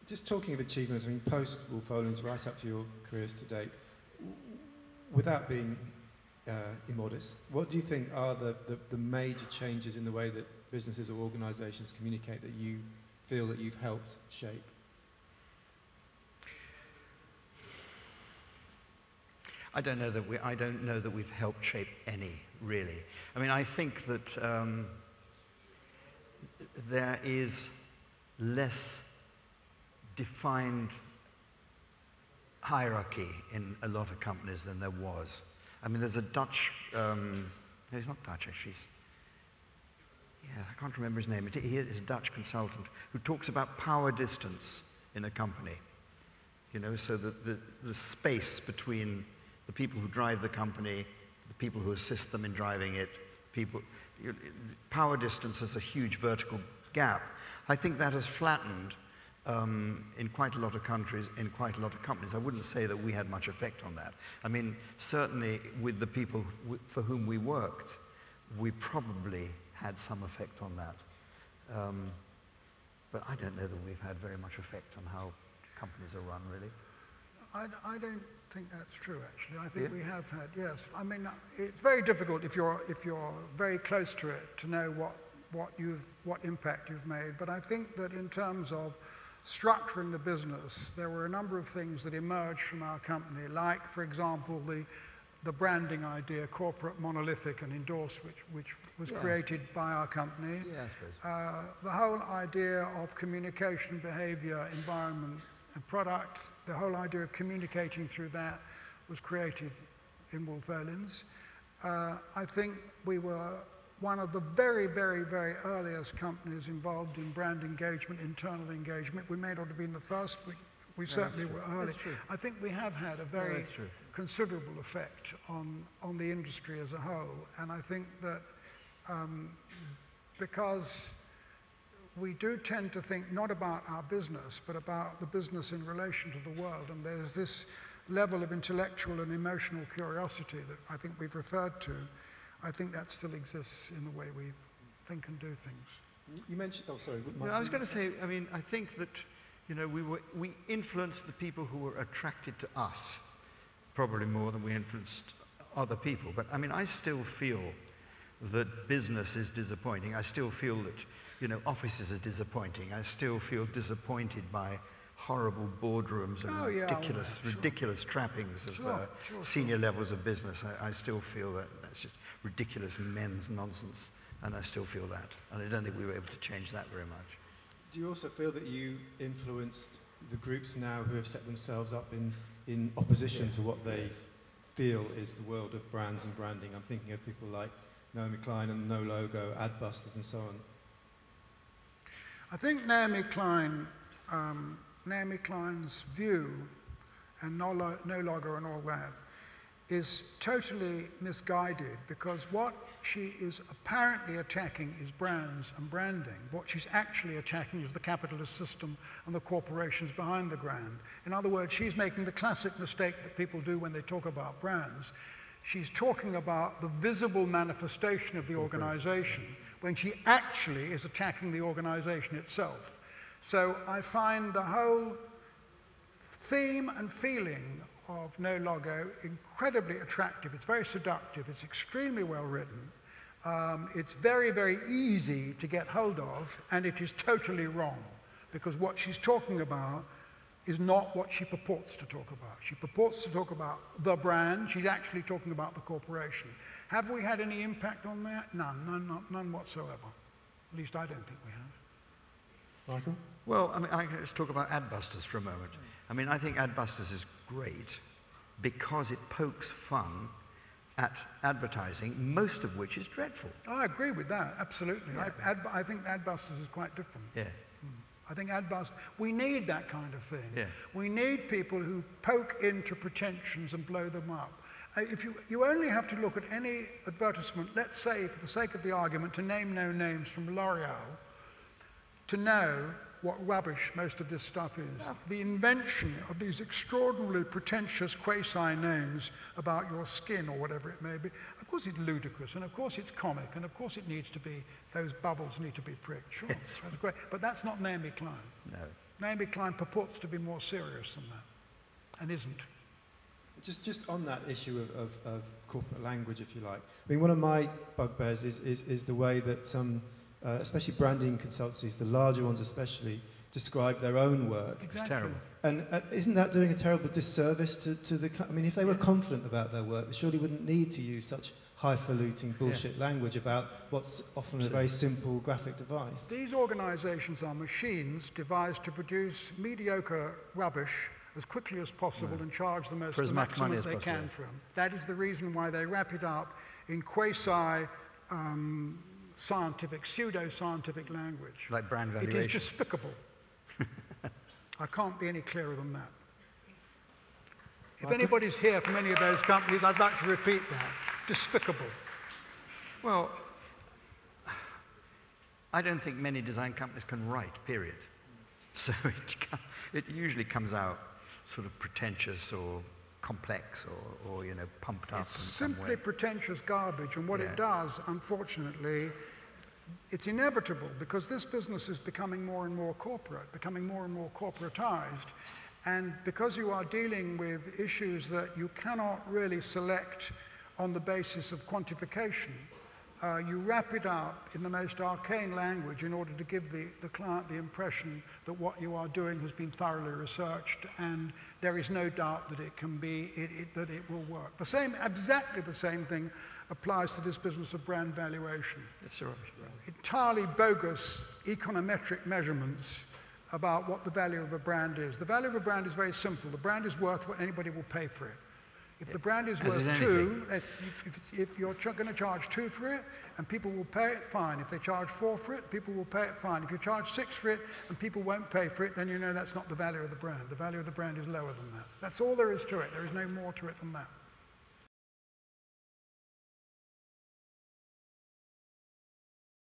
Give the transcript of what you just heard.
Just talking of achievements, I mean, post Wolff Olins, right up to your careers to date, without being immodest, what do you think are the major changes in the way that businesses or organisations communicate that you feel that you've helped shape? I don't know that we've helped shape any, really. I mean, I think that there is less defined hierarchy in a lot of companies than there was. I mean, there's a Dutch, he's not Dutch actually, yeah, I can't remember his name. He is a Dutch consultant who talks about power distance in a company. You know, so that the space between the people who drive the company, the people who assist them in driving it, power distance is a huge vertical gap. I think that has flattened in quite a lot of countries, in quite a lot of companies. I wouldn't say that we had much effect on that. I mean, certainly with the people for whom we worked, we probably had some effect on that. But I don't know that we've had very much effect on how companies are run, really. I don't think that's true, actually. I think we have had, yes. I mean, it's very difficult if you're very close to it to know what impact you've made. But I think that in terms of structuring the business, there were a number of things that emerged from our company, like, for example, the branding idea, corporate, monolithic, and endorsed, which was created by our company. Yeah, I suppose. The whole idea of communication, behavior, environment, and product, the whole idea of communicating through that was created in Wolff Olins. I think we were one of the very, very, very earliest companies involved in brand engagement, internal engagement. We may not have been the first, but we certainly were early. I think we have had a very considerable effect on the industry as a whole. And I think that because we do tend to think not about our business, but about the business in relation to the world. And there's this level of intellectual and emotional curiosity that I think we've referred to. I think that still exists in the way we think and do things. You mentioned, oh, sorry. No, I was going to say, I mean, I think that, you know, we influenced the people who were attracted to us, probably more than we influenced other people. But I mean, I still feel that business is disappointing. I still feel that, you know, offices are disappointing. I still feel disappointed by horrible boardrooms and ridiculous trappings of senior levels of business. I still feel that that's just ridiculous men's nonsense, and I still feel that. And I don't think we were able to change that very much. Do you also feel that you influenced the groups now who have set themselves up in opposition to what they feel is the world of brands and branding? I'm thinking of people like Naomi Klein and No Logo, Adbusters and so on. I think Naomi Klein's view, and No Logo and all that, is totally misguided, because what she is apparently attacking is brands and branding. What she's actually attacking is the capitalist system and the corporations behind the brand. In other words, she's making the classic mistake that people do when they talk about brands. She's talking about the visible manifestation of the organization when she actually is attacking the organization itself. So I find the whole theme and feeling of No Logo incredibly attractive. It's very seductive. It's extremely well written. It's very, very easy to get hold of, and it is totally wrong, because what she's talking about is not what she purports to talk about. She purports to talk about the brand. She's actually talking about the corporation. Have we had any impact on that? None whatsoever. At least I don't think we have. Michael? Well, I mean, let's talk about Adbusters for a moment. I mean, I think Adbusters is great because it pokes fun at advertising, most of which is dreadful. I agree with that, absolutely. Yeah. I think Adbusters is quite different. Yeah. I think we need that kind of thing. Yeah. We need people who poke into pretensions and blow them up. If you only have to look at any advertisement, let's say, for the sake of the argument, to name no names, from L'Oreal, to know what rubbish most of this stuff is. Yeah. The invention of these extraordinarily pretentious quasi-names about your skin or whatever it may be, of course it's ludicrous, and of course it's comic, and of course it needs to be, those bubbles need to be pricked, sure, that's great. But that's not Naomi Klein. No. Naomi Klein purports to be more serious than that, and isn't. Just on that issue of corporate language, if you like. I mean, one of my bugbears is the way that some, especially branding consultancies, the larger ones especially, describe their own work. Exactly. It's terrible. And isn't that doing a terrible disservice to the... I mean, if they were confident about their work, they surely wouldn't need to use such highfalutin bullshit language about what's often a very simple graphic device. These organizations are machines devised to produce mediocre rubbish as quickly as possible and charge the maximum they can for them. That is the reason why they wrap it up in quasi-scientific, pseudo-scientific language. Like brand valuation. It is despicable. I can't be any clearer than that. If anybody's here from any of those companies, I'd like to repeat that. Despicable. Well, I don't think many design companies can write, period. So it usually comes out sort of pretentious or complex or you know, pumped up. It's simply pretentious garbage, and what it does, unfortunately, it's inevitable because this business is becoming more and more corporate, becoming more and more corporatized, and because you are dealing with issues that you cannot really select on the basis of quantification, you wrap it up in the most arcane language in order to give the client the impression that what you are doing has been thoroughly researched and there is no doubt that it can be, that it will work. Exactly the same thing applies to this business of brand valuation. That's right. Entirely bogus econometric measurements about what the value of a brand is. The value of a brand is very simple. The brand is worth what anybody will pay for it. If the brand is worth two, if you're going to charge 2 for it and people will pay it, fine. If they charge 4 for it, people will pay it, fine. If you charge 6 for it and people won't pay for it, then you know that's not the value of the brand. The value of the brand is lower than that. That's all there is to it. There is no more to it than that.